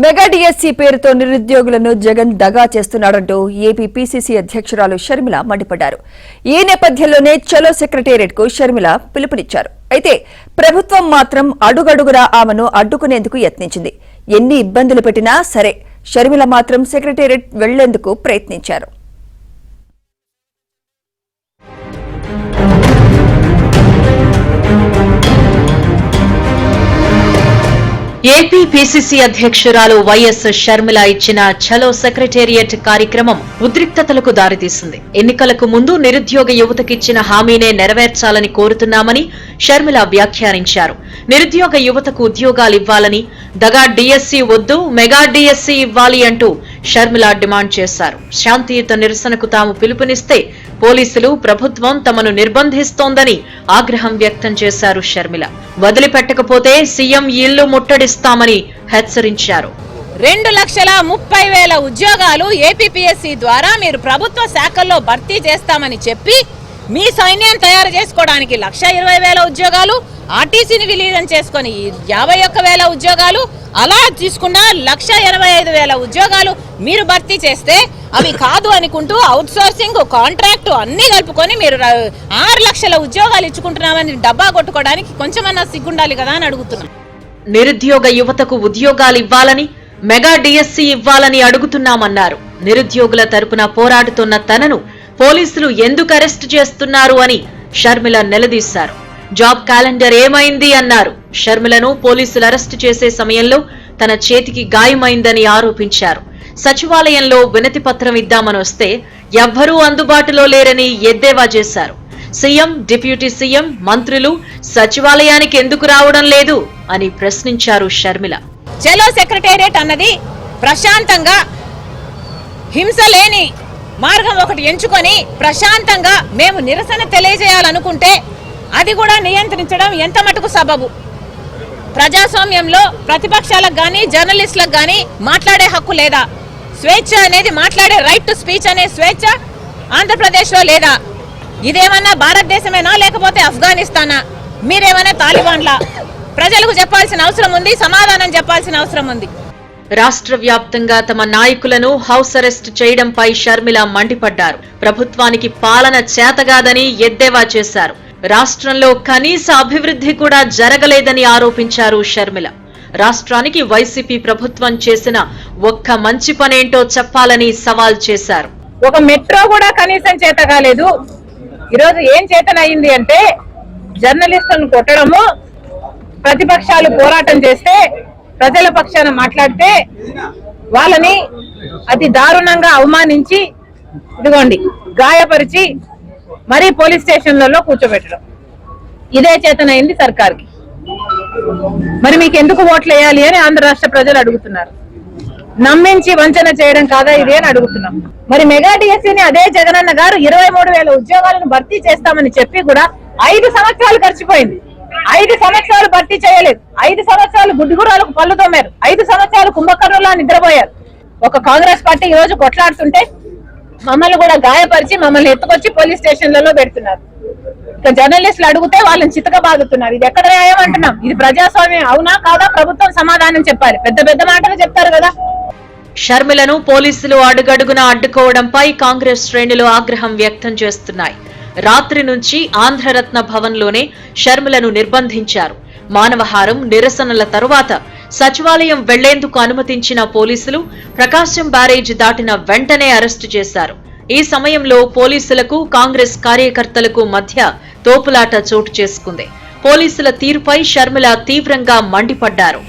Mega DSC పేరుతో నిరుద్యోగులను జగన్ దగా చేస్తున్నాడంటూ ఏపీ పీసీసీ అధ్యక్షురాలు షర్మిల మండిపడ్డారు. ఈ నేపథ్యంలోనే చలో సెక్రటేరియట్ కు షర్మిల పిలుపునిచ్చారు. అయితే ప్రభుత్వం మాత్రం అడుగడుగునా ఆమెను అడ్డుకునేందుకు యత్నించింది. ఎన్ని ఇబ్బందులు పెట్టినా సరే షర్మిల మాత్రం సెక్రటేరియట్ వెళ్లేందుకు ప్రయత్నించారు. ఏపీ పీసీసీ అధ్యక్షురాలు వైఎస్ షర్మిల ఇచ్చిన చలో సెక్రటేరియట్ కార్యక్రమం ఉద్రిక్తతలకు దారితీసింది. ఎన్నికలకు ముందు నిరుద్యోగ యువతకిచ్చిన హామీనే నెరవేర్చాలని కోరుతున్నామని షర్మిల వ్యాఖ్యానించారు. నిరుద్యోగ యువతకు ఉద్యోగాలివ్వాలని, దగా డిఎస్సీ వద్దు మెగా డిఎస్సీ ఇవ్వాలి అంటూ షర్మిల డిమాండ్ చేశారు. శాంతియుత నిరసనకు తాము పిలుపునిస్తే పోలీసులు, ప్రభుత్వం తమను నిర్బంధిస్తోందని ఆగ్రహం వ్యక్తం చేశారు షర్మిల. వదిలిపెట్టకపోతే సీఎం ఇల్లు ముట్టడిస్తామని హెచ్చరించారు. 2,30,000 ఉద్యోగాలు ఏపీపీఎస్సీ ద్వారా మీరు ప్రభుత్వ శాఖల్లో భర్తీ చేస్తామని చెప్పి మీ సైన్యం తయారు చేసుకోవడానికి 1,20,000 ఉద్యోగాలు, ఆర్టీసీని విలీనం చేసుకుని 51,000 ఉద్యోగాలు, అలా తీసుకున్న 1,85,000 ఉద్యోగాలు మీరు భర్తీ చేస్తే అవి కాదు అనుకుంటూ అవుట్ సోర్సింగ్, కాంట్రాక్టు అన్ని కలుపుకొని మీరు 6 లక్షల ఉద్యోగాలు ఇచ్చుకుంటున్నామని డబ్బా కొట్టుకోవడానికి కొంచెమన్నా సిగ్గుండాలి కదా అని అడుగుతున్నాం. నిరుద్యోగ యువతకు ఉద్యోగాలు ఇవ్వాలని, మెగా డిఎస్సీ ఇవ్వాలని అడుగుతున్నామన్నారు. నిరుద్యోగుల తరపున పోరాడుతున్న తనను పోలీసులు ఎందుకు అరెస్టు చేస్తున్నారు అని షర్మిల నిలదీశారు. జాబ్ క్యాలెండర్ ఏమైంది అన్నారు. షర్మిలను పోలీసులు అరెస్టు చేసే సమయంలో తన చేతికి గాయమైందని ఆరోపించారు. సచివాలయంలో వినతి పత్రం ఇద్దామని వస్తే ఎవ్వరూ అందుబాటులో లేరని ఎద్దేవా చేశారు. సీఎం, డిప్యూటీ సీఎం, మంత్రులు సచివాలయానికి ఎందుకు రావడం లేదు అని ప్రశ్నించారు షర్మిల. చలో సెక్రటేరియట్ అన్నది ప్రశాంతంగా హింస లేని మార్గం ఒకటి ఎంచుకొని ప్రశాంతంగా మేము నిరసన తెలియజేయాలనుకుంటే అది కూడా నియంత్రించడం ఎంత మటుకు సబబు? ప్రజాస్వామ్యంలో ప్రతిపక్షాలకు గానీ జర్నలిస్టులకు గానీ మాట్లాడే హక్కు లేదా? స్వేచ్ఛ అనేది, మాట్లాడే రైట్ టు స్పీచ్ అనే స్వేచ్ఛ ఆంధ్రప్రదేశ్లో లేదా? ఇదేమన్నా భారతదేశమేనా లేకపోతే ఆఫ్ఘనిస్తానా? మీరేమన్నా తాలిబాన్లా? ప్రజలకు చెప్పాల్సిన అవసరం ఉంది, సమాధానం చెప్పాల్సిన అవసరం ఉంది. రాష్ట్ర వ్యాప్తంగా తమ నాయకులను హౌస్ అరెస్ట్ చేయడంపై షర్మిల మండిపడ్డారు. ప్రభుత్వానికి పాలన చేతగాదని ఎద్దేవా చేశారు. రాష్ట్రంలో కనీస అభివృద్ధి కూడా జరగలేదని ఆరోపించారు షర్మిల. రాష్ట్రానికి వైసీపీ ప్రభుత్వం చేసిన ఒక్క మంచి పనేంటో చెప్పాలని సవాల్ చేశారు. ఒక మెట్రో కూడా కనీసం చేత కాలేదు. ఈరోజు ఏం చేతనయింది అంటే జర్నలిస్టులను కొట్టడము, ప్రతిపక్షాలు పోరాటం చేస్తే ప్రజల పక్షాన మాట్లాడితే వాళ్ళని అతి దారుణంగా అవమానించి ఇదిగోండి గాయపరిచి మరీ పోలీస్ స్టేషన్లలో కూర్చోబెట్టడం, ఇదే చేతనైంది సర్కార్కి. మరి మీకు ఎందుకు ఓట్లు వేయాలి అని ఆంధ్ర రాష్ట్ర ప్రజలు అడుగుతున్నారు. నమ్మించి వంచన చేయడం కాదా ఇది అని అడుగుతున్నాం. మరి మెగా డిఎస్సీని అదే జగనన్న గారు 23,000 ఉద్యోగాలను భర్తీ చేస్తామని చెప్పి కూడా 5 సంవత్సరాలు గడిచిపోయింది. 5 సంవత్సరాలు భర్తీ చేయలేదు. 5 సంవత్సరాలు గుడ్డిగురాలకు పళ్ళు తోమారు. 5 సంవత్సరాలు కుంభకర్ణులా నిద్రపోయారు. ఒక కాంగ్రెస్ పార్టీ ఈ రోజు కొట్లాడుతుంటే మమ్మల్ని కూడా గాయపరిచి మమ్మల్ని ఎత్తుకొచ్చి పోలీస్ స్టేషన్లలో పెడుతున్నారు. ఇక జర్నలిస్టులు అడిగితే వాళ్ళని చితక బాదుతున్నారు. ఇది ఎక్కడ న్యాయం అంటున్నాం? ఇది ప్రజాస్వామ్యం అవునా కాదా? ప్రభుత్వం సమాధానం చెప్పాలి. పెద్ద పెద్ద మాటలు చెప్తారు కదా. షర్మిలను పోలీసులు అడుగడుగునా అడ్డుకోవడంపై కాంగ్రెస్ శ్రేణులు ఆగ్రహం వ్యక్తం చేస్తున్నాయి. రాత్రి నుంచి ఆంధ్రరత్న భవన్లోనే షర్మిలను నిర్బంధించారు. మానవహారం, నిరసనల తరువాత సచివాలయం వెళ్లేందుకు అనుమతించిన పోలీసులు ప్రకాశం బ్యారేజ్ దాటిన వెంటనే అరెస్టు చేశారు. ఈ సమయంలో పోలీసులకు, కాంగ్రెస్ కార్యకర్తలకు మధ్య తోపులాట చోటు చేసుకుంది. పోలీసుల తీరుపై షర్మిల తీవ్రంగా మండిపడ్డారు.